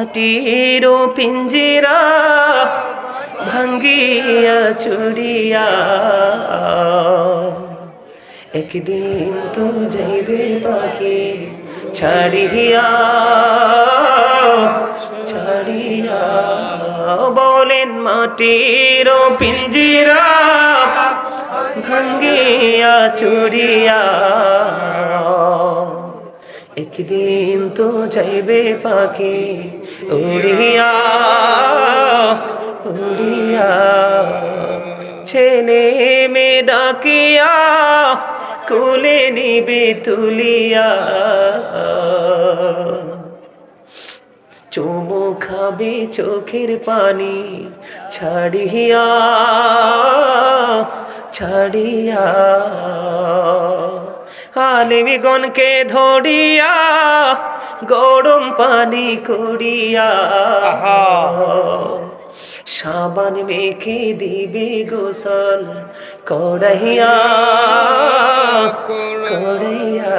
মাটির পিঞ্জিরা ভাঙ্গিয়া চুরিয়া একদিন তো যাইবে পাখি ছাড়িয়া ছাড়িয়া বলেন মাটির পিঞ্জিরা ভাঙ্গিয়া চুরিয়া একদিন তো যাইবে পাখি উড়িয়া উড়িয়া ছেলে মেয়ে ডাকিয়া কোলে নিবে তুলিয়া চুমু খাবে চোখের পানি ছাড়িয়া ছাড়িয়া আলেমগণকে ধরিয়া গরম পানি করিয়া সাবান মেখে দিবে গোসল কড়াইয়া কড়াইয়া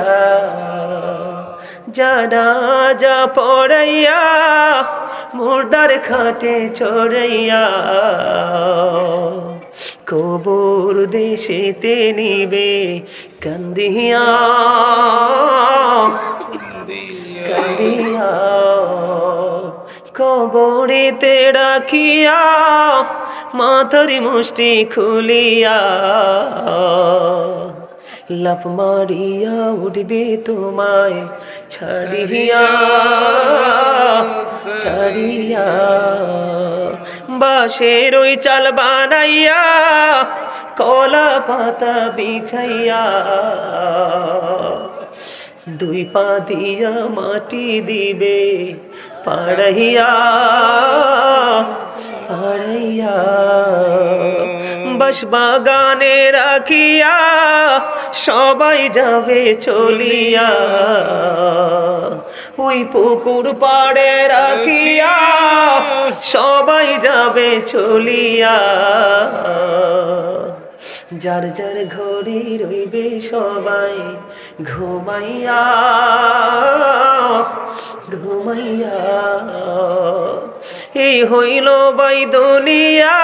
জানাজা পড়াইয়া মুর্দার খাটে চড়াইয়া কবর দেশেতে নিবে কান্দিয়া কান্দিয়া কবরেতে রাখিয়া মাথার মুষ্টি খুলিয়া লাফ মারিয়া উঠবে তোমায় ছাড়িয়া ছাড়িয়া বাঁশের ওই চাল বানাইয়া কলা পাতা বিছাইয়া দুই পা দিয়া মাটি দিবে পাড়াইয়া পাড়াইয়া বাঁশ বাগানে রাখিয়া সবাই যাবে চলিয়া ওই পুকুর পাড়ে রাখিয়া সবাই যাবে চলিয়া যার যার ঘরে রইবে সবাই ঘুমাইয়া ঘুমাইয়া এই হইল বাই দুনিয়া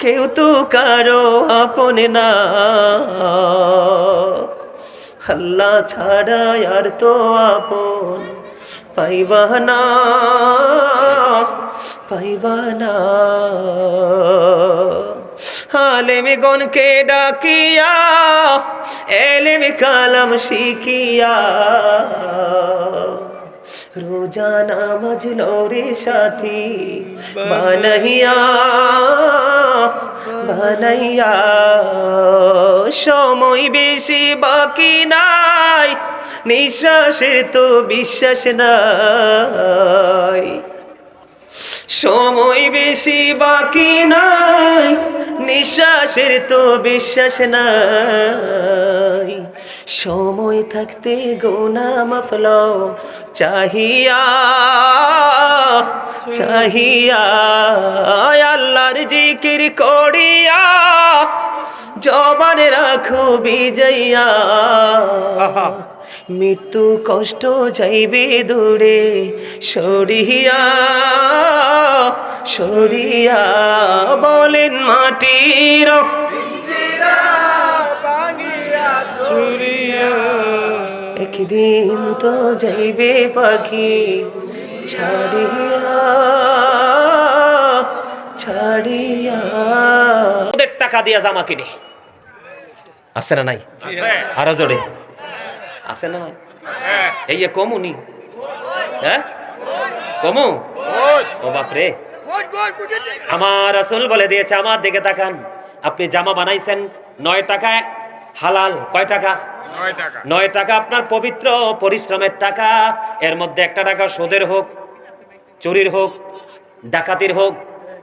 কেউ তো কারো আপন না আল্লাহ ছাড়া আর তো আপন পাইবা না পাইবা না আলেমগণকে ডাকিয়া এলেম কালাম শিখিয়া রোজা নামাজ লরে সাথী বানাইয়া বানাইয়া সময় বেশি বাকি নাই নিঃশ্বাসের তো বিশ্বাস নাই সময় বেশি বাকি নাই নিঃশ্বাসের তো বিশ্বাস নাই সময় থাকতে গুনাহ মাফ লও চাহিয়া চাহিয়া আল্লাহর জিকির করিয়া জবান রাখো বিজয়া মৃত্যু কষ্ট যাইবে দূরে সরিয়া সরিয়া বলেন মাটির একদিন তো যাইবে পাখি ছাড়িয়া ছাড়িয়া ওদের টাকা দিয়া জামা কিনে আছে না নাই আরো জোরে আছে না নাই এই কমুনি হ্যাঁ কমু ও বাপরে আমার রাসূল বলে দিয়েছে আমার দিকে তাকান আপনি জামা বানাইছেন 9 টাকায় হালাল কয় টাকা 9 টাকা আপনার পবিত্র পরিশ্রমের টাকা এর মধ্যে 1 টাকা সুদের হোক চুরির হোক ডাকাতির হোক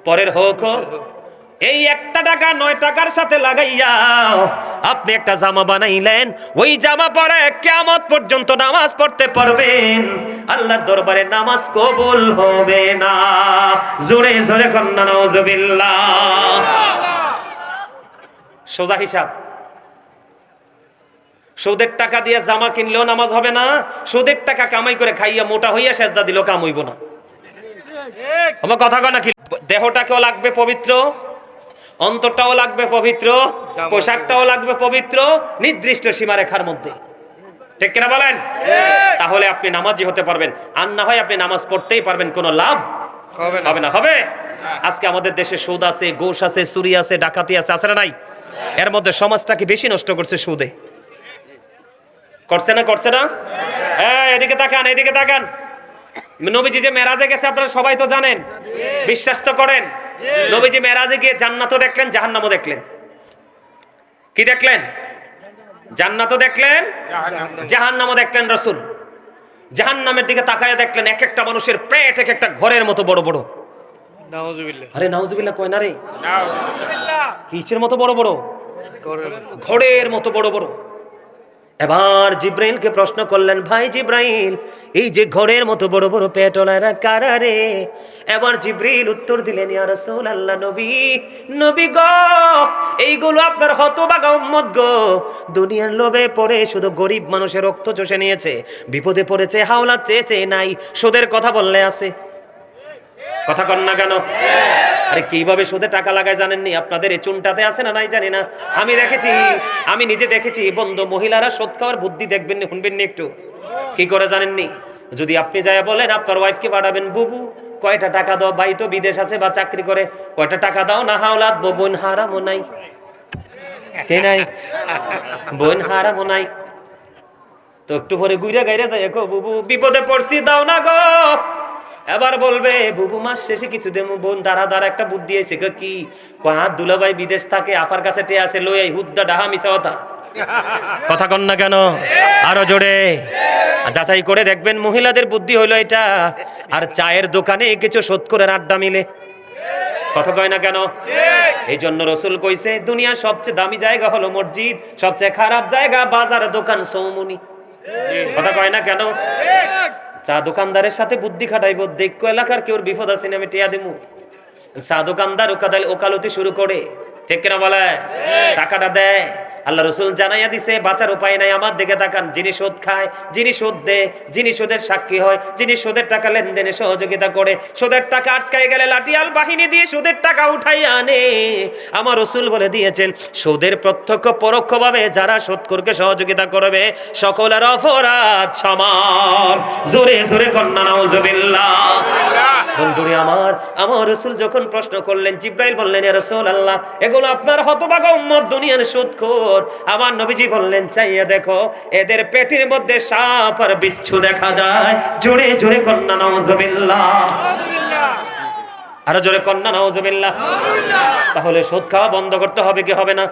পরের হোক এই 1 টাকা 9 টাকার সাথে লাগাইয়া আপনি একটা জামা বানাইলেন ওই জামা পরে কিয়ামত পর্যন্ত নামাজ পড়তে পারবেন আল্লাহর দরবারে নামাজ কবুল হবে না জোরে জোরে কন্না নাউজুবিল্লাহ সোজা হিসাব সুদের টাকা দিয়ে জামা কিনলেও নামাজ হবে না, সুদের টাকা কামাই করে খাইয়া মোটা হইয়া সেজদা দিলেও কাম হইব না। আমার কথা কয় নাকি? দেহটাকেও লাগবে পবিত্র, অন্তরটাও লাগবে পবিত্র, পোশাকটাও লাগবে পবিত্র, নির্দিষ্ট সীমারেখার মধ্যে। ঠিক কিনা বলেন? তাহলে আপনি নামাজি হতে পারবেন। আর না হয় আপনি নামাজ পড়তেই পারবেন, কোনো লাভ হবে না। হবে? আজকে আমাদের দেশে সুদ আছে, ঘুষ আছে, চুরি আছে, ডাকাতি আছে, আছে না নাই? এর মধ্যে সমাজটাকে বেশি নষ্ট করছে সুদে। করছে না? করছে না? এদিকে তাকান, এদিকে তাকান। নবীজি যে মেরাজে গেছে আপনারা সবাই তো জানেন, বিশ্বাস তো করেন। নবীজি মেরাজে গিয়ে জান্নাতও দেখলেন, জাহান্নামও দেখলেন। কি দেখলেন? জান্নাতও দেখলেন, জাহান্নামও দেখলেন। রাসূল জাহান্নামের দিকে তাকায় দেখলেন এক একটা মানুষের পেট এক একটা ঘরের মতো বড় বড়। নাউজুবিল্লাহ। আরে নাউজুবিল্লাহ কয় না রে, নাউজুবিল্লাহ। কিসের মতো বড় বড়? ঘরের মতো বড় বড়। এবার জিব্রাইলকে প্রশ্ন করলেন, ভাই জিব্রাইল, এই যে ঘরের মতো বড় বড় পেটওয়ালারা কারা রে? এবার জিব্রাইল উত্তর দিলেন, ইয়া রাসূলুল্লাহ, নবী গো, এইগুলো আপনার হতভাগা উম্মত গো। দুনিয়ার লোভে পড়ে শুধু গরিব মানুষের রক্ত চষে নিয়েছে, বিপদে পড়েছে, হাওলাত চেয়েছে, নাই সুদের কথা বললে আছে। কথা কন না কেন? আরে কিভাবে সুদে টাকা লাগায় জানেননি? আপনাদের এই চুনটাতে আছে না নাই জানি না, আমি দেখেছি, আমি নিজে দেখেছি। বন্ধু মহিলারা সুদ খাওয়ার বুদ্ধি দেখবেন, শুনবেন নি একটু? কি করে জানেননি? যদি আপনি যায় বলেন আপনার ওয়াইফকে পাঠাবেন, বুবু কয়টা টাকা দাও, ভাই তো বিদেশ আছে বা চাকরি করে, কয়টা টাকা দাও না, হাওলাত বোন হারামও নাই, কে নাই, বোন হারামও নাই। তো একটু পরে গুইরা গাইরা যায়, বুবু বিপদে পড়ছি, দাও না গো। এবার বলবে, বুবু মাস শেষে কিছু দেবো। বোন দাঁড়া একটা বুদ্ধি আছে। কি? হাত দুলাভাই বিদেশ থাকে, আফার কাছে টে আছে, লই এই হুদ্দা ডাহা মিছা কথা। কথা কন না কেন? আরো জোরে। যাচাই করে দেখবেন মহিলাদের বুদ্ধি হইলো এটা। আর চায়ের দোকানে কিছু শোধ করে আড্ডা মিলে। কথা কয় না কেন? এই জন্য রসুল কইছে দুনিয়ার সবচেয়ে দামি জায়গা হলো মসজিদ, সবচেয়ে খারাপ জায়গা বাজার, দোকান, সৌমনি। কথা কয় না কেন? চা দোকানদারের সাথে বুদ্ধি খাটাইবো, দেখো এলাকার কেউ বিপদ আছে আমি টিয়া দিমু। চা দোকানদার ওকালতি শুরু করে, ঠিক কিনা বলে? টাকাটা দেয়। আল্লাহ রসুল জানাইয়া দিছে বাঁচার উপায় নাই। আমার দিকে তাকান, যিনি সুদ খায়, যিনি সুদ দেয়, যিনি সুদের সাক্ষী হয়, যিনি সুদের টাকা লেনদেনে সহযোগিতা করে, সুদের টাকা আটকাই গেলে লাঠিয়াল বাহিনী দিয়ে সুদের টাকা উঠাই আনে। আমার রসুল বলে দিয়েছেন, সুদের প্রত্যক্ষ পরোক্ষভাবে যারা সুদখোরকে সহযোগিতা করবে সকলের অপরাধ সমান। জোরে জোরে কন্যা নাউজুবিল্লাহ। বন্ধুরে আমার রসুল যখন প্রশ্ন করলেন, জিব্রাইল বললেন, ইয়া রাসূলুল্লাহ, এগুলো আপনার হতভাগা উম্মত, দুনিয়ার সুদখোর। আমার নবীজি বললেন, চাইয়া দেখো, এদের পেটের মধ্যে সাপ আর বিচ্ছু দেখা যায়। জোরে জোরে কন্যা নাউজুবিল্লাহ। আরো জোরে কন্যা নাউজুবিল্লাহ। তাহলে সুদ খাওয়া বন্ধ করতে হবে কি হবে না?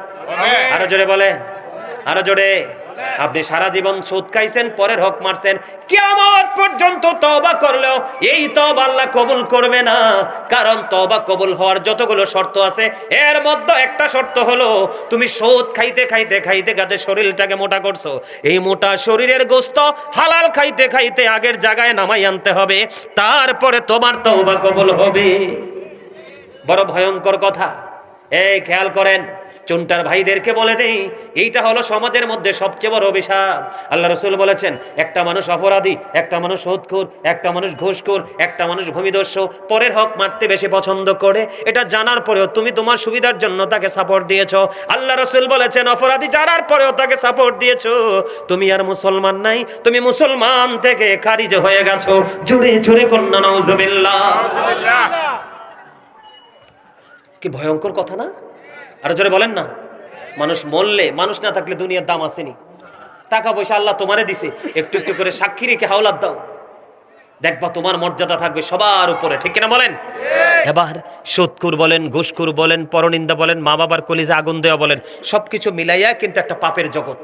আরো জোরে বলে, আরো জোরে। আপনি সারা জীবন সুদ খাইছেন, পরের হক মারছেন, কিয়ামত পর্যন্ত তওবা করলেও এই তওবা আল্লাহ কবুল করবে না। কারণ তওবা কবুল হওয়ার যতগুলো শর্ত আছে, এর মধ্যে একটা শর্ত হলো তুমি সুদ খাইতে খাইতে খাইতে খাইতে শরীরটাকে মোটা করছো। এই মোটা শরীরের গোশত হালাল খাইতে খাইতে আগের জায়গায় নামাই আনতে হবে, তারপরে তোমার তওবা কবুল হবে। বড় ভয়ঙ্কর কথা। এই খেয়াল করেন, চুনটার ভাইদেরকে বলে দেই, এইটা হলো সমাজের মধ্যে সবচেয়ে বড় অভিশাপ। আল্লাহ রাসূল বলেছেন, একটা মানুষ অপরাধী, একটা মানুষ সুদখোর, একটা মানুষ ঘুষখোর, একটা মানুষ ভূমিদস্যু, পরের হক মারতে বেশি পছন্দ করে। এটা জানার পরেও তুমি তোমার সুবিধার জন্য তাকে সাপোর্ট দিয়েছো। আল্লাহ রাসূল বলেছেন, অপরাধী জানার পরেও তাকে সাপোর্ট দিয়েছো, তুমি আর মুসলমান নাই, তুমি মুসলমান থেকে খারিজ হয়ে গেছো। জোরে জোরে কন্যা নাউজুবিল্লাহ। কি ভয়ঙ্কর কথা না? আরো জোরে বলেন না। মানুষ মরলে, মানুষ না থাকলে দুনিয়ার দাম আসেনি। টাকা পয়সা আল্লাহ তোমারে দিছে, একটু একটু করে সাক্ষী রেখে হাওলাত দাও, দেখবা তোমার মর্যাদা থাকবে সবার উপরে। ঠিক কিনা বলেন? এবার সুদখোর বলেন, ঘুষখোর বলেন, পরনিন্দা বলেন, মা বাবার কলিজা আগুন দেওয়া বলেন, সবকিছু মিলাইয়া কিন্তু একটা পাপের জগৎ।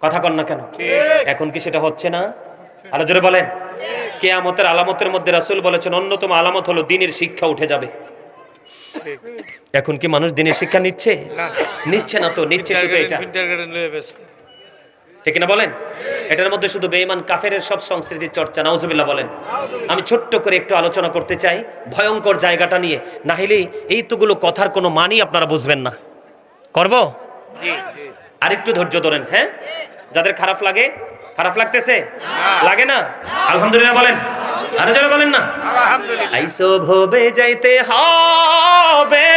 কথা কন না কেন? এখন কি সেটা হচ্ছে না? আরো জোরে বলেন। কিয়ামতের আলামতের মধ্যে রাসূল বলেছেন, অন্যতম আলামত হলো দ্বীনের শিক্ষা উঠে যাবে। এখন কি মানুষ দ্বীনের শিক্ষা নিচ্ছে? নিচ্ছে না তো, নিচ্ছে শুধু এটা। ঠিক না বলেন? এটার মধ্যে শুধু বেঈমান কাফেরের সব সংস্কৃতির চর্চা। নাউজুবিল্লাহ বলেন। আমি ছোট্ট করে একটু আলোচনা করতে চাই ভয়ঙ্কর জায়গাটা নিয়ে, না হলে এইগুলো কথার কোনো মানই আপনারা বুঝবেন না। করব? আরেকটু ধৈর্য ধরেন। হ্যাঁ, যাদের খারাপ লাগে, খারাপ লাগতেছে, লাগে না? আলহামদুলিল্লাহ বলেন। আরো জোরে বলেন না আলহামদুলিল্লাহ। আইসো ভবে যাইতে হবে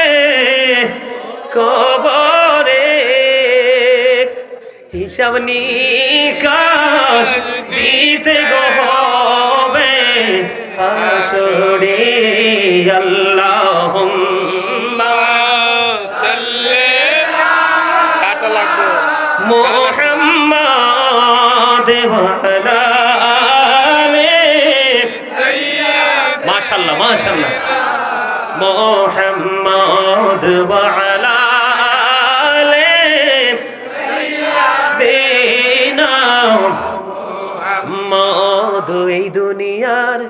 কবরে, হিসাব নিকাশ দিতে গো হবে হাসরে। আল্লাহুম্মা সাল্লি কাটা লাগবে মুহাম্মাদ ওয়া আলা আলি সাইয়্যিদ। মাশাআল্লাহ মাশাআল্লাহ। মুহাম্মাদ ওয়া আলা আলি সাইয়্যিদিনা মুহাম্মাদ। এই দুনিয়ার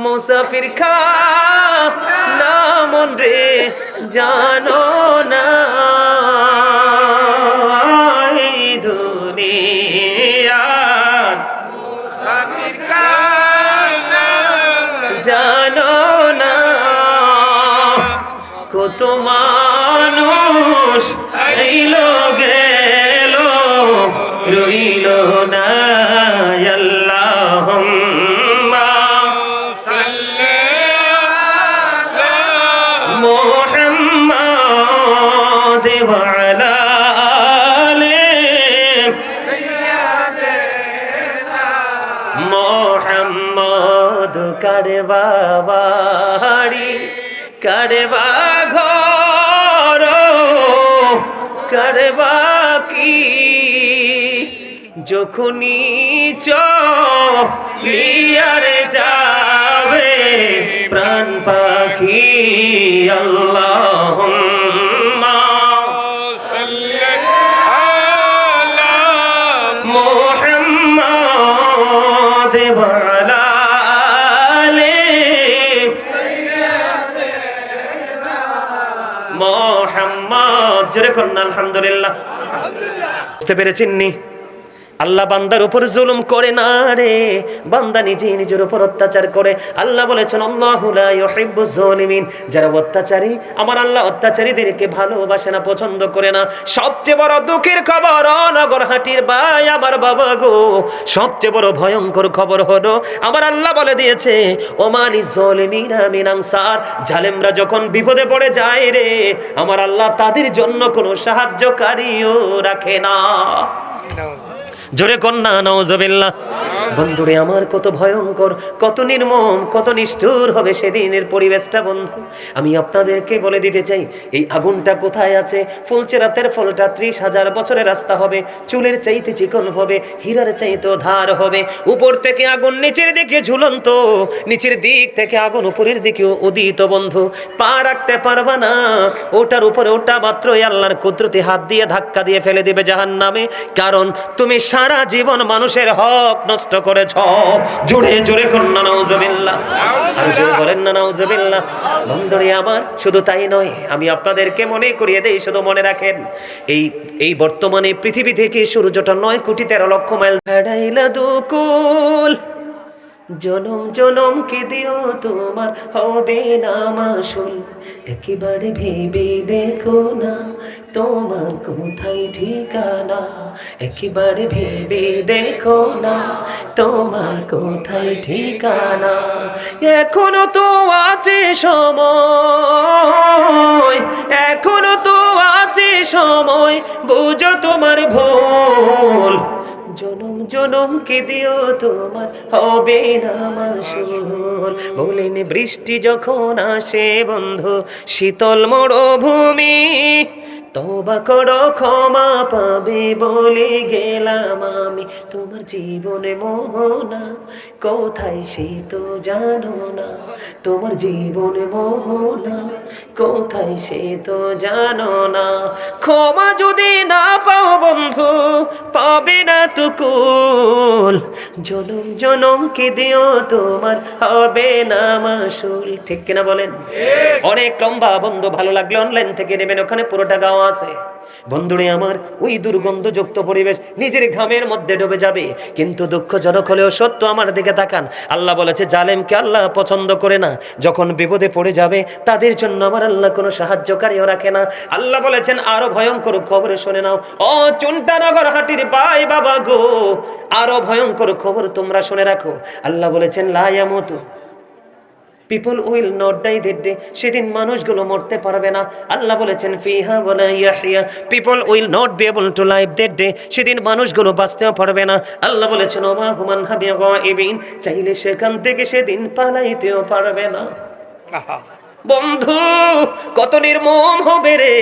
মুসাফির খা না মন রে জানো না, এই দুনিয়ার মুসাফির খা না জানো না, কত মানুষ আইলো গেল রইল না। আল্লাহুম্মা সাল্লি আলা মুহাম্মাদ ওয়া আলা আলি সাইয়্যিদিনা মুহাম্মাদ। কারবা বাড়ি কারবা ঘর কারবা কি, যখনই চলিয়ারে যাবে প্রাণ পাখি। আল্লাহুম্মা সাল্লি আলা মুহাম্মাদ ওয়া আলা আলি মুহাম্মাদ। জোরে করুন আলহামদুলিল্লাহ। বুঝতে পেরেছেন নি? আল্লাহ বান্দার উপর জুলুম করে না রে, বান্দা নিজে নিজের উপর অত্যাচার করে। আল্লাহ বলেছেন আল্লাহু লা ইউহিব্বুজ জালিমিন, যারা অত্যাচারী আমার আল্লাহ অত্যাচারীদেরকে ভালোবাসে না, পছন্দ করে না। সবচেয়ে বড় দুঃখের খবর নগরহাটির ভাই আমার বাবা গো, সবচেয়ে বড় ভয়ঙ্কর খবর হলো আমার আল্লাহ বলে দিয়েছে ওমালিজ জালিমিনা মিন আনসার, জালেমরা যখন বিপদে পড়ে যায় রে আমার আল্লাহ তাদের জন্য কোনো সাহায্যকারীও রাখে না। জোরে কন্যা নাউজুবিল্লাহ। বন্ধুরে আমার কত ভয়ঙ্কর, কত নির্মম, কত নিষ্ঠুর হবে সেদিনের পরিবেশটা বন্ধু। আমি আপনাদেরকে বলে দিতে চাই এই আগুনটা কোথায় আছে। ফুলচেরাতের ফলটা 30,000 বছরের রাস্তা হবে, চুলের চাইতে চিকন হবে, হীরার চাইতে ধার হবে। উপর থেকে আগুন নিচের দিকে ঝুলন্ত, নিচের দিক থেকে আগুন উপরের দিকে উদিত বন্ধু। পা রাখতে পারবা না ওটার উপরে, ওটা মাত্রই আল্লাহর কুদরতি হাত দিয়ে ধাক্কা দিয়ে ফেলে দিবে জাহান্নামে। কারণ তুমি সারা জীবন মানুষের হক নষ্ট করেছ। জোরে জোরে কন্যা নাউজুবিল্লাহ। আর জোরে বলেন না নাউজুবিল্লাহ। বন্ধুরে আমার শুধু তাই নয়, আমি আপনাদেরকে মনে করিয়ে দেই, শুধু মনে রাখেন এই বর্তমানে পৃথিবী থেকে সূর্যটা 9 কোটি 13 লক্ষ মাইল হারাইলা দুকুল। জনম জনম কি দিও তোমার হবে না মাসুল, একেবারে ভেবে দেখো না তোমার কোথায় ঠিকানা, একেবারে ভেবে দেখো না তোমার কোথায় ঠিকানা। এখনো তো আছে সময়, এখনো তো আছে সময়, বুঝো তোমার ভুল। জনম জনম কে দিও তোমার হবে না মাসুল। বলেন বৃষ্টি যখন আসে বন্ধু শীতল মরুভূমি, তওবা করো ক্ষমা পাবে বলে গেলাম আমি। তোমার জীবনে মোহনা কোথায় সে তো জানো না, তোমার জীবনে মোহনা কোথায় সে তো জানো না। ক্ষমা যদি না পাও বন্ধু পাবে না তুকুল। জনম জনম কে দিও তোমার হবে না মাসুল। ঠিক কিনা বলেন? অনেক লম্বা বন্ধু, ভালো লাগলে অনলাইন থেকে নেবেন, ওখানে পুরোটা গাওয়া আছে। বন্ধুরে আমার ওই দুর্গন্ধযুক্ত পরিবেশ নিজের ঘামের মধ্যে ডুবে যাবে। কিন্তু দুঃখজনক হলেও সত্য, আমার দিকে তাকান। আল্লাহ বলেছে জালেমকে আল্লাহ পছন্দ করে না, যখন বিপদে পড়ে যাবে তাদের জন্য আমার আল্লাহ কোনো সাহায্যকারীও রাখে না। আল্লাহ বলেছেন আরো ভয়ঙ্কর খবর শুনে নাও ও চুন্টানগর হাটির ভাই বাবা গো, আরো ভয়ঙ্কর খবর তোমরা শুনে রাখো। আল্লাহ বলেছেন লা ইয়ামুতু people will not die that day, সেদিন মানুষগুলো মরতে পারবে না। আল্লাহ বলেছেন ফিহা ওয়ালা ইয়াহইয়া, people will not be able to live that day, সেদিন মানুষগুলো বাঁচতেও পারবে না। আল্লাহ বলেছেন ওমা হুমান হাবিয়া গায়িবিন, চাইলে সেখান থেকে সেদিন পালাইতেও পারবে না। বন্ধু কত নির্মম হবে রে,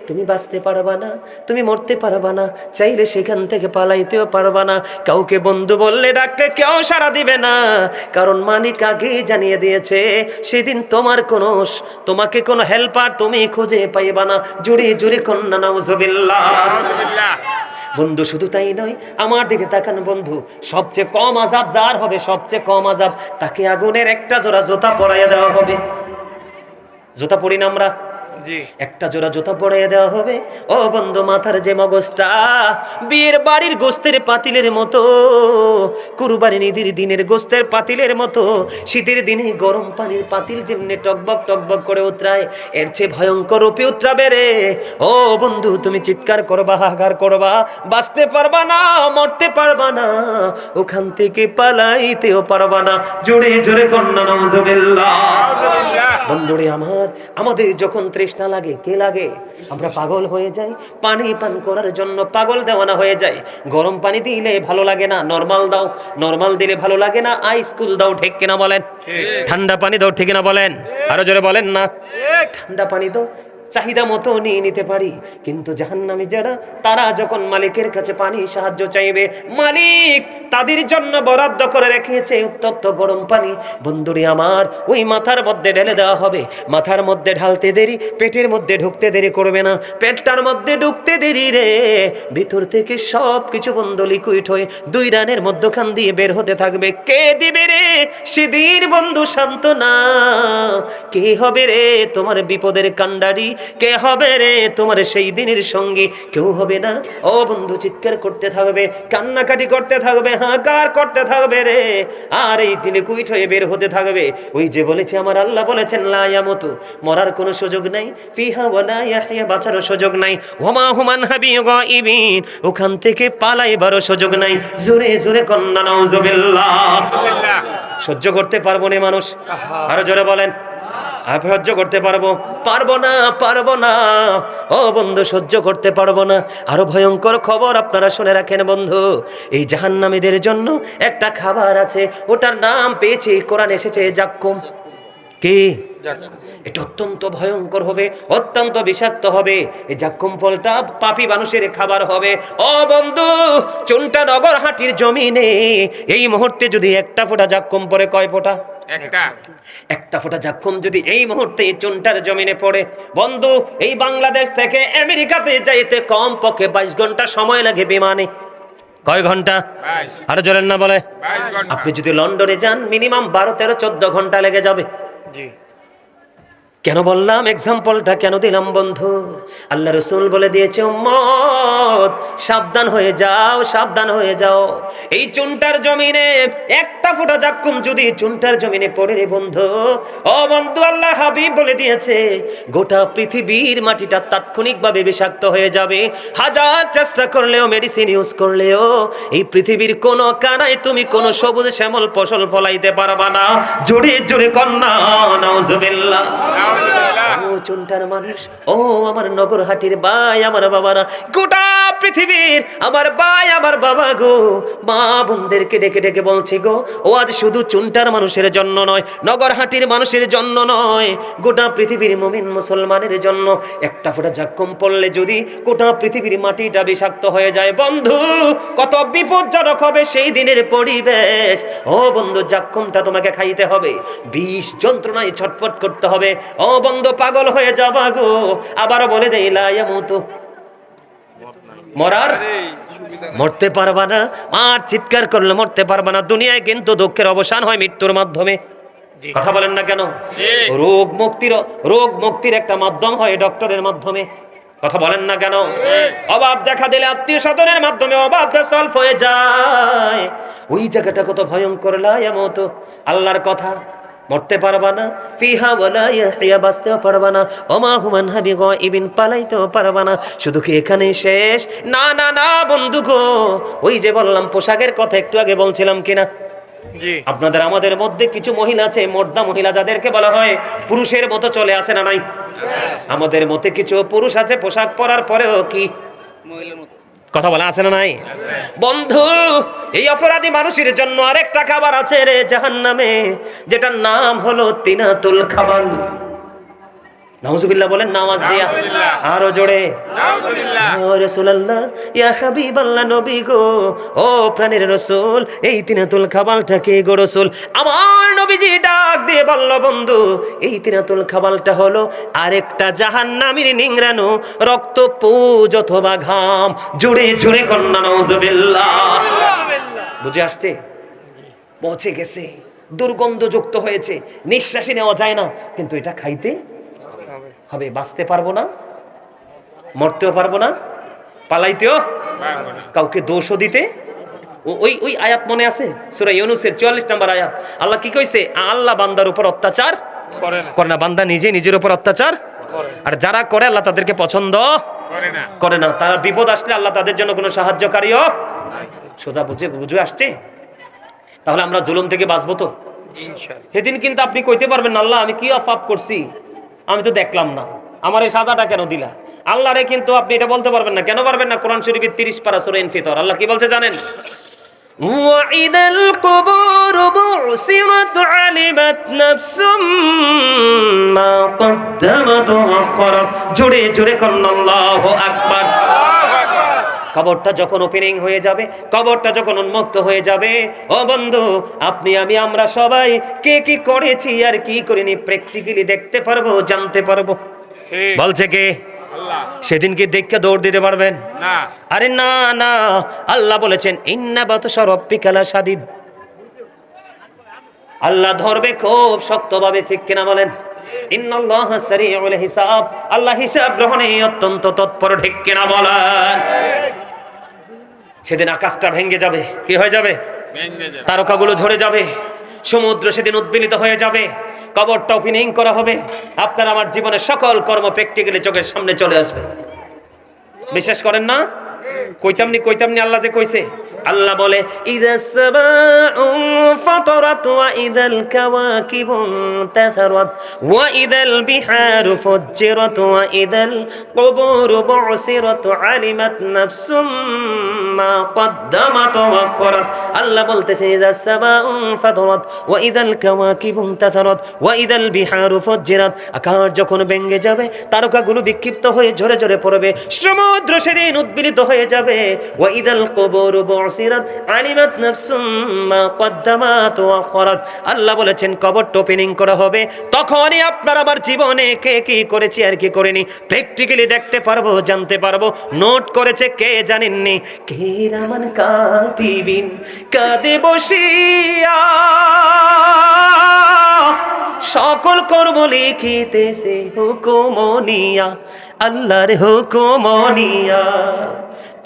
তুমি বাঁচতে পারবা না, তুমি মরতে পারবা না, চাইলে সেখান থেকে পালাইতেও পারবা না। কাউকে বন্ধু বললে ডাকলে কেউ সাড়া দিবে না, কারণ মালিক আগেই জানিয়ে দিয়েছে সেদিন তোমাকে কোনো হেল্পার তুমি খুঁজে পাইবা না। জুড়ে জুড়ে কন্যা নাউজুবিল্লাহ। বন্ধু শুধু তাই নয়, আমার দিকে তাকান বন্ধু, সবচেয়ে কম আযাব যার হবে, সবচেয়ে কম আযাব, তাকে আগুনের একটা জোড়া জুতা পরাইয়া দেওয়া হবে। জুতা পরি না আমরা, একটা জোড়া জুতা পরাইয়া দেওয়া হবে। ও বন্ধু, মাথার যে মগজটা বিয়ের বাড়ির গোস্তের পাতিলের মতো, কুরবানির ঈদের দিনের গোস্তের পাতিলের মতো, শীতের দিনে গরম পানির পাতিল যেমনি টকবক টকবক করে উতরায়, এর চেয়ে ভয়ঙ্কর রূপে উতরাবে রে। ও বন্ধু, তুমি চিৎকার করবা, হাহাকার করবা, বাঁচতে পারবা না, মরতে পারবা না, ওখান থেকে পালাইতেও পারবা না। জোরে জোরে কন্যা নাউজুবিল্লাহ। বন্ধুরে আমাদের যখন তৃষ্ণা লাগে, কে লাগে? আমরা পাগল হয়ে যাই, পানি পান করার জন্য পাগল দেওয়ানা হয়ে যায়। গরম পানি দিলে ভালো লাগে না, নরমাল দাও, নরমাল দিলে ভালো লাগে না, আইস কুল দাও, ঠিক কিনা বলেন? ঠান্ডা পানি দাও, ঠিক কিনা বলেন? আরো জোরে বলেন না। ঠান্ডা পানি দাও, চাহিদা মতো নিয়ে নিতে পারি, কিন্তু জাহান্নামী যারা, তারা যখন মালিকের কাছে পানি সাহায্য চাইবে, মালিক তাদের জন্য বরাদ্দ করে রেখেছে উত্তপ্ত গরম পানি। বন্ধুরে আমার, ওই মাথার মধ্যে ঢেলে দেওয়া হবে। মাথার মধ্যে ঢালতে দেরি, পেটের মধ্যে ঢুকতে দেরি করবে না, পেটটার মধ্যে ঢুকতে দেরি রে, ভিতর থেকে সব কিছু বন্ধ লিকুইড হয়ে 2 রানের মধ্যখান দিয়ে বের হতে থাকবে। কে দিবে রে সেদিন বন্ধু সান্ত্বনা? কে হবে রে তোমার বিপদের কান্ডারি? কে হবে রে তোমার সেই দিনের সঙ্গী? কেউ হবে না। ও বন্ধু, চিৎকার করতে থাকবে, কান্নাকাটি করতে থাকবে, হাহাকার করতে থাকবে রে, আর এই দিনে কুইট হয়ে বের হতে থাকবে। ওই যে বলেছে আমার আল্লাহ বলেছেন লা ইয়ামুতু, মরার কোনো সুযোগ নাই, ফিহা ওয়ালা ইয়াহইয়া, বাঁচারও সুযোগ নাই, ওমা হুমান হাবিয়া গায়িবিন, ওখান থেকে পালাইবারও সুযোগ নাই। জোরে জোরে কন্যা নাউজুবিল্লাহ। সহ্য করতে পারবো না মানুষ, আরো জোরে বলেন। সহ্য করতে পারবো না। ও বন্ধু, সহ্য করতে পারবো না। আরো ভয়ঙ্কর খবর আপনারা শুনে রাখেন বন্ধু, এই জাহান্নামীদের জন্য একটা খাবার আছে, ওটার নাম পেয়েছে, কোরআন এসেছে জাক্কুম। কি? এটা অত্যন্ত ভয়ঙ্কর হবে, অত্যন্ত বিষাক্ত হবে। এই জাক্কুম ফলটা পাপী মানুষের খাবার হবে। ও বন্ধু, চুনটা নগর হাটির জমিনে এই মুহূর্তে যদি একটা ফোঁটা জাক্কুম পড়ে, কয় ফোঁটা? একটা ফোঁটা জাক্কুম যদি এই মুহূর্তে চুনটার জমিনে পড়ে, বন্ধু, এই বাংলাদেশ থেকে আমেরিকাতে যাইতে কম পক্ষে 22 ঘন্টা সময় লাগে বিমানে। কয় ঘন্টা? আরো জোরে না বলে। আপনি যদি লন্ডনে যান, মিনিমাম 12, 13, 14 ঘন্টা লেগে যাবে। কেন বললাম, এক্সাম্পলটা কেন দিলাম বন্ধু? আল্লাহ রাসূল বলে দিয়েছে, উম্মত সাবধান হয়ে যাও, সাবধান হয়ে যাও। এই চুনটার জমিনে একটা ফোঁটা জাক্কুম যদি চুনটার জমিনে পড়ে রে বন্ধু, ও বন্ধু, আল্লাহ হাবিব বলে দিয়েছে গোটা পৃথিবীর মাটিটা তাৎক্ষণিকভাবে বিষাক্ত হয়ে যাবে। হাজার চেষ্টা করলেও, মেডিসিন ইউজ করলেও এই পৃথিবীর কোনো কানায় তুমি কোনো সবুজ শ্যামল ফসল ফলাইতে পারবা না। জোরে জোরে কন্যা নাউজুবিল্লাহ। ও চুনটার মানুষ, ও আমার নগরহাটির ভাই, আমার বাবারা, গোটা পৃথিবীর আমার ভাই, আমার বাবা গো, মা বোনদেরকে ডেকে ডেকে বলছি গো, ও আজ শুধু চুনটার মানুষের জন্য নয়, নগরহাটির মানুষের জন্য নয়, গোটা পৃথিবীর মুমিন মুসলমানের জন্য। একটা ফোঁটা জাক্কুম পড়লে যদি গোটা পৃথিবীর মাটিটা বিষাক্ত হয়ে যায় বন্ধু, কত বিপজ্জনক হবে সেই দিনের পরিবেশ। ও বন্ধু, জাক্কুমটা তোমাকে খাইতে হবে, বিষ যন্ত্রণায় ছটফট করতে হবে। ও বন্ধু, পাগল হয়ে যাবা গো। আবারও বলে দেই, লা ইয়ামুতু, মরতে পারবা না, আর চিৎকার করলে মরতে পারবা না। দুনিয়ায় কিন্তু দুঃখের অবসান হয় মৃত্যুর মাধ্যমে। কথা বলেন না কেন? রোগ মুক্তির একটা মাধ্যম হয় ডক্টরের মাধ্যমে। কথা বলেন না কেন? অভাব দেখা দিলে আত্মীয় স্বজনের মাধ্যমে অভাবটা সলভ হয়ে যায়। ওই জায়গাটা কত ভয়ঙ্কর। লা ইয়ামুতু, আল্লাহর কথা, মরতে পারবা না, ফিহা ওয়ালা ইয়াহইয়া, বাঁচতেও পারবা না, ওমা হুমান হাবিয়া গায়িবিন, পালাইতেও পারবা না। শুধু কি এখানে শেষ? না না না বন্ধু গো, ওই যে বললাম পোশাকের কথা একটু আগে বলছিলাম কিনা, আপনাদের আমাদের মধ্যে কিছু মহিলা আছে, মর্দা মহিলা যাদেরকে বলা হয় পুরুষের মতো চলে আসে না নাই? আমাদের মধ্যে কিছু পুরুষ আছে পোশাক পরার পরেও কি মহিলার মতো কথা বলা আছে না নাই? বন্ধু, এই অপরাধী মানুষের জন্য আরেকটা খাবার আছে রে জাহান্নামে, যেটার নাম হলো তিনাতুল খাবাল। নাউজুবিল্লাহ বলেন, নামাজ দিয়া আরো জোরে নাউজুবিল্লাহ। ইয়া রাসূলুল্লাহ, ইয়া হাবিবাল্লাহ, নবী গো, ও প্রাণের রাসূল, এই তিনাতুল খাবালটা কি গো রাসূল? আমার নবীজি ডাক দিয়ে বলল, বন্ধু, এই তিনাতুল খাবালটা হলো আরেকটা জাহান্নামীর নিংড়ানো রক্ত, পুজ অথবা ঘাম। জোরে জোরে কন্না নাউজুবিল্লাহ। বুঝে আসছে? পৌঁছে গেছে, দুর্গন্ধযুক্ত হয়েছে, নিঃশ্বাসই নেওয়া যায় না, কিন্তু এটা খাইতে হবে। বাঁচতে পারবো না, মরতেও পারবো না, পালাইতেও কাউকে দোষও দিতে। ওই ওই আয়াত মনে আছে সূরা ইউনূসের 44 নম্বর আয়াত? আল্লাহ কি কইছে? আল্লাহ বান্দার উপর অত্যাচার করে না, বান্দা নিজে নিজের উপর অত্যাচার করে। আর যারা করে আল্লাহ তাদেরকে পছন্দ করে না। তারা বিপদ আসলে আল্লাহ তাদের জন্য কোনো সাহায্যকারীও সোজা বুঝে আসছে। তাহলে আমরা জুলুম থেকে বাঁচবো তো ইনশাআল্লাহ। সেদিন কিন্তু আপনি কইতে পারবেন না, আল্লাহ আমি কি পাপ করছি, আমি তো দেখলাম না, আমার এই সাজাটা কেন দিলা? আল্লাহরে কিন্তু আপনি এটা বলতে পারবেন না। কেন পারবেন না? কোরআন শরীফের 30 পারা সূরা ইনফিতর আল্লাহ কি বলতে জানেন? ওয়াইদাল কুবুর বুসিরাত আলিমাত নাফসুম মা কদ্দামাত ওয়া আখরাত। জোরে জোরে কন্না আল্লাহু আকবার। কবরটা যখন ওপেনিং হয়ে যাবে, কবরটা যখন উন্মুক্ত হয়ে যাবে, ও বন্ধু, আপনি আমি আমরা সবাই কে কি করেছি আর কি করিনি প্র্যাকটিক্যালি দেখতে পারবো, জানতে পারবো। বলছে কে? আল্লাহ। সেদিন কি দেখে দৌড় দিতে পারবেন? না। আরে না না, আল্লাহ বলেছেন ইন্না বাতশা রাব্বিকা লাশাদীদ। আল্লাহ ধরবে খুব শক্তভাবে, ঠিক কিনা বলেন? ইন্নাল্লাহা সারিউল হিসাব, আল্লাহ হিসাব গ্রহণে অত্যন্ত তৎপর, ঠিক কিনা বলেন? সেদিন আকাশটা ভেঙে যাবে, কি হয়ে যাবে? তারকাগুলো ঝরে যাবে, সমুদ্র সেদিন উদ্বেলিত হয়ে যাবে, কবরটা ওপেনিং করা হবে, আপনার আমার জীবনের সকল কর্ম প্র্যাকটিক্যালি চোখের সামনে চলে আসবে। বিশ্বাস করেন না? কইতামনি আল্লাহ যে কইছে। আল্লাহ বলে ইদাস সামাউ ফাতারাত ওয়া ইদাল কাওয়াকিবু তাসারাত ওয়া ইদাল বিহারু ফুজ্জিরাত ওয়া ইদাল কুবুরু বুসিরাত আলিমাত নাফসুম মা কদ্দামাত ওয়া আখরাত। আল্লাহ বলতেছে ইদাস সামাউ ফাতারাত ওয়া ইদাল কাওয়াকিবু তাসারাত ওয়া ইদাল বিহারু ফুজ্জিরাত। আকাশ যখন ভেঙে যাবে, তারকাগুলো বিক্ষিপ্ত হয়ে ঝরে ঝরে পড়বে, সমুদ্র সেদিন উদ্বেলিত হয়ে যাবে। ওয়া ইদাল কুবুরু বুসিরাত আলিমাত নাফসুম মা কদ্দামাত ওয়া আখরাত। আল্লাহ বলেছেন কবরটা ওপেনিং করা হবে, তখনই আপনার আবার জীবনে কে কি করেছি আর কি করেনি প্র্যাকটিক্যালি দেখতে পারবো, জানতে পারবো। নোট করেছে কে জানেননি? কিরামান কাতিবিন কাঁদে বসিয়া সকল কর্ম লিখিতেছে হুকুমনিয়া, আল্লাহর হুকুমনিয়া।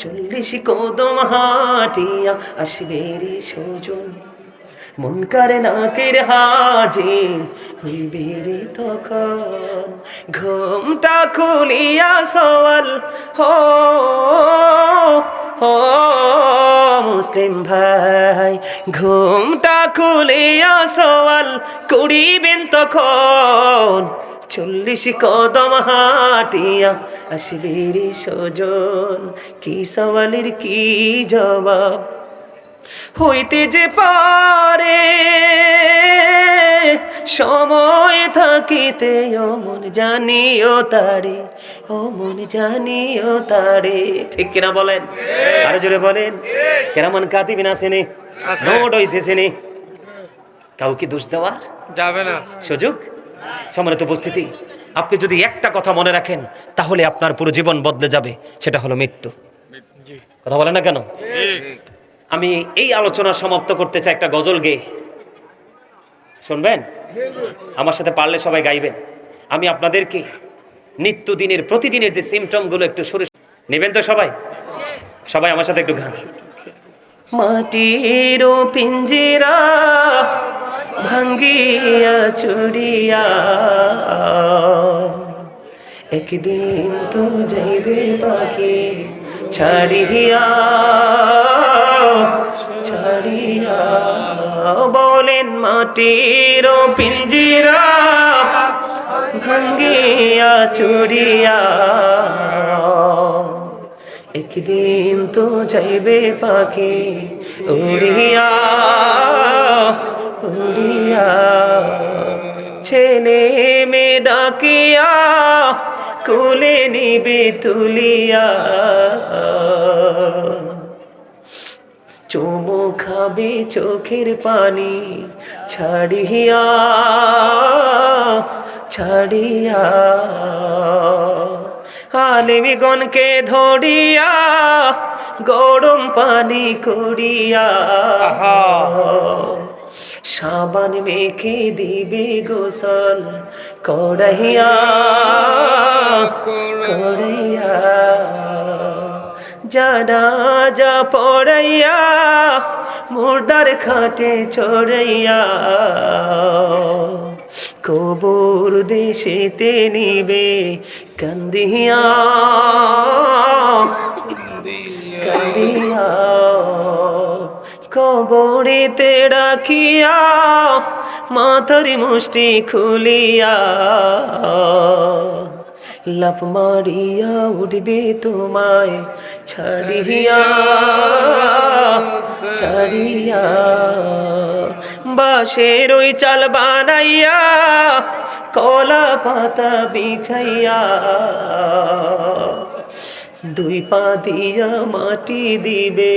40 কদম হাঁটিয়া আসবে রে সুজন, মুনকারে নাকির হাজির হইবে রে তখন। ঘুমটা খুলিয়া সওয়াল হো হো মুসলিম ভাই, ঘুমটা খুলিয়া সওয়াল করিবেন তখন। 40 কদম হাঁটিয়া আসবে রে সুজন, কি সওয়ালের কি জবাব হইতে যে পারে সময় থাকিতে। ও মন জানিও তারে, ও মন জানিও তারে, ঠিক কিনা বলেন? আরো জোরে বলেন। কেরামান কাতিবিন আসেনি, নোট হইতেছেনি, কাউকে দোষ দেওয়া যাবে না সুযোগ। সম্মানিত উপস্থিতি, আপনি যদি একটা কথা মনে রাখেন তাহলে আপনার পুরো জীবন বদলে যাবে, সেটা হলো মৃত্যু। কথা বলেন না কেন? আমি এই আলোচনা সমাপ্ত করতে চাই একটা গজল গেয়ে, শুনবেন? আমার সাথে পারলে সবাই গাইবেন। আমি আপনাদেরকে নিত্যদিনের প্রতিদিনের যে সিমটম গুলো একটু সুরে নেবেন তো সবাই? সবাই আমার সাথে একটু গান। মাটির পিঞ্জিরা ভাঙ্গিয়া চুড়িয়া একদিন তো যাইবে পাখি ছাড়িয়া ছাড়িয়া বলেন মাটির পিঞ্জিরা ভাঙ্গিয়া চুড়িয়া একদিন তো যাইবে পাখি উড়িয়া উড়িয়া ছেলে মেয়ে ডাকিয়া কোলে নিবে তুলিয়া চুমু খাবে চোখের পানি ছাড়িয়া ছাড়িয়া আলেমগণকে ধরিয়া গরম পানি করিয়া সাবান মেখে দিবে গোসল কড়াইয়া কড়াইয়া জানাজা পড়াইয়া মুর্দার খাটে চড়াইয়া কবর দেশেতে নিবে কান্দিয়া কান্দিয়া কবরেতে রাখিয়া মাথার মুষ্টি খুলিয়া লাফ মারিয়া উঠবে তোমায় ছাড়িয়া ছাড়িয়া বাঁশের ওই চাল বানাইয়া কলা পাতা বিছাইয়া দুই পা দিয়া মাটি দিবে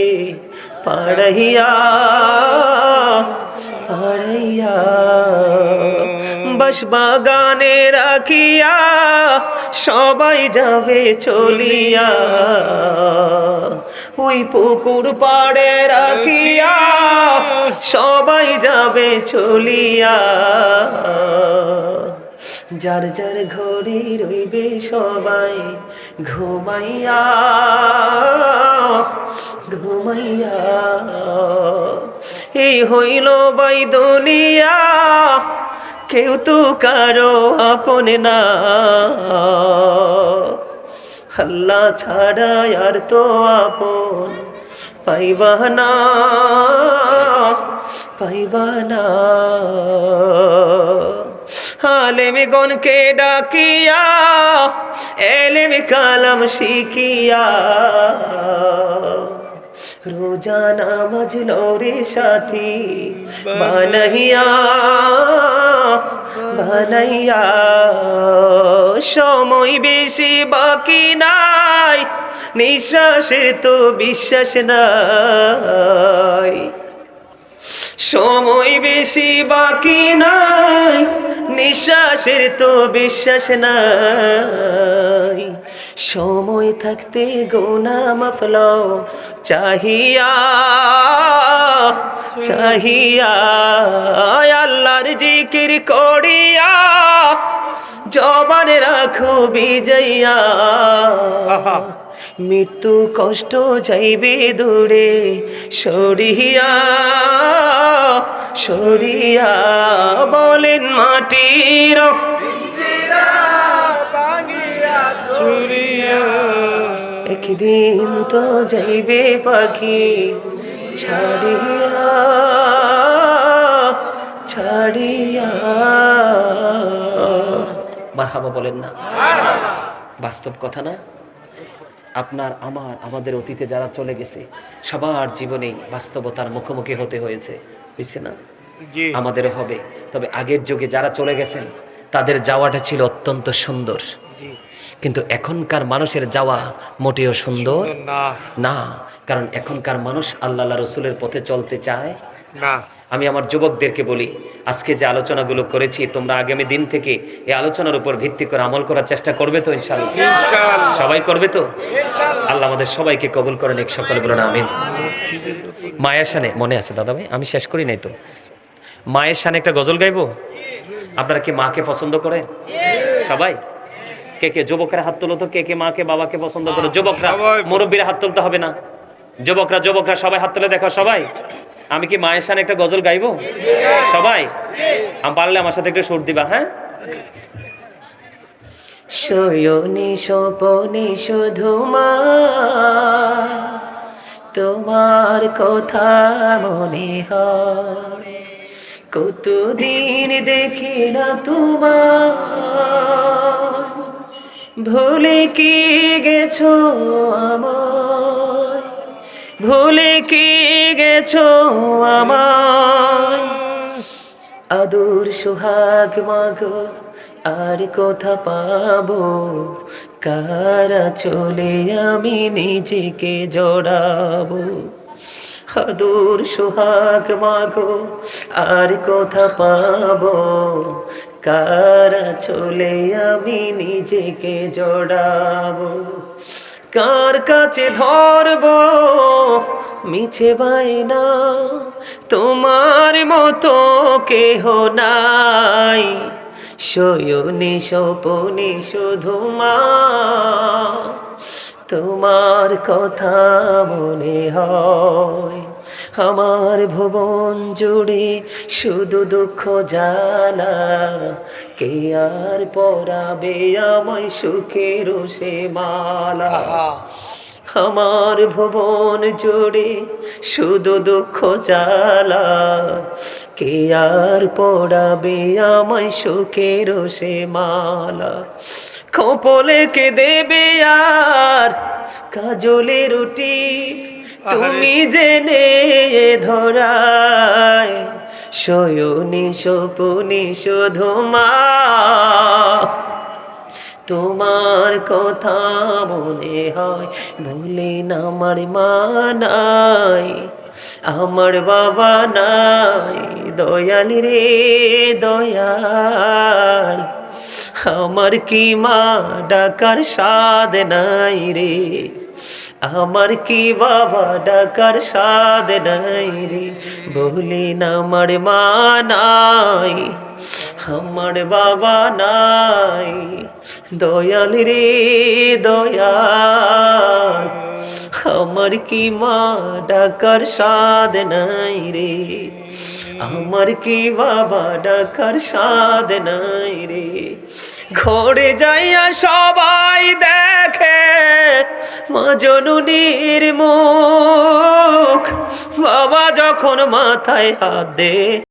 পাড়াইয়া পাড়াইয়া বাস বাগানে রাখিয়া সবাই যাবে চলিয়া ওই পুকুর পাড়ে রাখিয়া সবাই যাবে চলিয়া যার যার ঘরে রইবে সবাই ঘুমাইয়া ঘুমাইয়া এই হইল বাই দুনিয়া কেউ তো কারো আপন না আল্লাহ ছাড়া আর তো আপন পাইবা না পাইবা না আলেমগণকে ডাকিয়া এলেম কালাম শিখিয়া রোজা নামাজ লরে সাথী বানাইয়া বানাইয়া সময় বেশি বাকি নাই নিঃশ্বাসের তো বিশ্বাস নাই সময় বেশি বাকি নাই নিঃশ্বাসের তো বিশ্বাস নাই সময় থাকতে গুনাহ মাফ লও চাহিয়া চাহিয়া আল্লাহর জিকির করিয়া জবান রাখো বিজয়া মৃত্যু কষ্ট যাইবে দূরে সরিয়া সরিয়া বলেন মাটির একদিন তো যাইবে পাখি ছাড়িয়া ছাড়িয়া মারহাবা বলেন না বাস্তব কথা না আপনার আমাদের অতীতে যারা চলে গেছে সবার জীবনেই বাস্তবতার মুখোমুখি হতে হয়েছে বুঝছে না আমাদেরও হবে তবে আগের যুগে যারা চলে গেছেন তাদের যাওয়াটা ছিল অত্যন্ত সুন্দর কিন্তু এখনকার মানুষের যাওয়া মোটেও সুন্দর না কারণ এখনকার মানুষ আল্লাহ রাসূলের পথে চলতে চায় না আমি আমার যুবকদেরকে বলি আজকে যে আলোচনাগুলো করেছি তোমরা আগামী দিন থেকে এই আলোচনার উপর ভিত্তি করে আমল করার চেষ্টা করবে তো ইনশাআল্লাহ সবাই করবে তো আল্লাহ আমাদের সবাইকে কবুল করেন এক সকলে বলুন আমিন মায়ের শানে মনে আছে দাদা ভাই আমি শেষ করি নাই তো মায়ের শানে একটা গজল গাইবো আপনারা কি মাকে পছন্দ করেন সবাই কে কে যুবকরা হাত তোলো তো কে কে মাকে বাবাকে পছন্দ করে যুবকরা মুরব্বীরা হাত তুলতে হবে না যুবকরা সবাই হাত তুলে দেখো সবাই আমি কি মায়ের শানে একটা গজল গাইবো সবাই আমি পারলে আমার সাথে একটু সুর দিবা হ্যাঁ শয়নে স্বপনে শুধু মা তোমার কথা মনে হয়, কতদিন দেখি না তোমার, ভুলে কি গেছো আমায়, ভুলে কি গেছো আমায়, আদর সোহাগ মাগো আর কথা পাবো, কারা চলে আমি নিজেকে জড়াবো, আদর সোহাগ মাগো আর কথা পাবো, কারা চলে আমি নিজেকে জড়াবো, কার কাছে ধরবো মিছে বায়না, তোমার মতো কেহ নাই, শয়নে স্বপনে শুধু মা, তোমার কথা মনে হয়, আমার ভুবন জুড়ে শুধু দুঃখ জ্বালা, কে আর পরাবে আমায় সুখের সে মালা, আমার ভুবন জুড়ে শুধু দুঃখ জ্বালা, কে আর পড়াবে আমায় সুখের সে মালা, কপলে কে দেবে আর কাজলে রুটি, তুমি জেনে ধরায়, শয়নে স্বপনে শুধু মা, তোমার কথা মনে হয়, বলেন আমার মা নাই, আমার বাবা নাই, দয়াল রে দয়াল, আমার কি মা ডাকার স্বাদ নাই রে, আমার কি বাবা ডাকার স্বাদ নাই রে, বলেন আমার মা নাই, আমার বাবা নাই, দয়াল রে দয়াল, আমার কি মা ডাকার স্বাদ নাই রে, আমার কি বাবা ডাকার স্বাদ নাই রে, ঘরে যাইয়া সবাই দেখে মা জননীর মুখ, বাবা যখন মাথায় হাত দে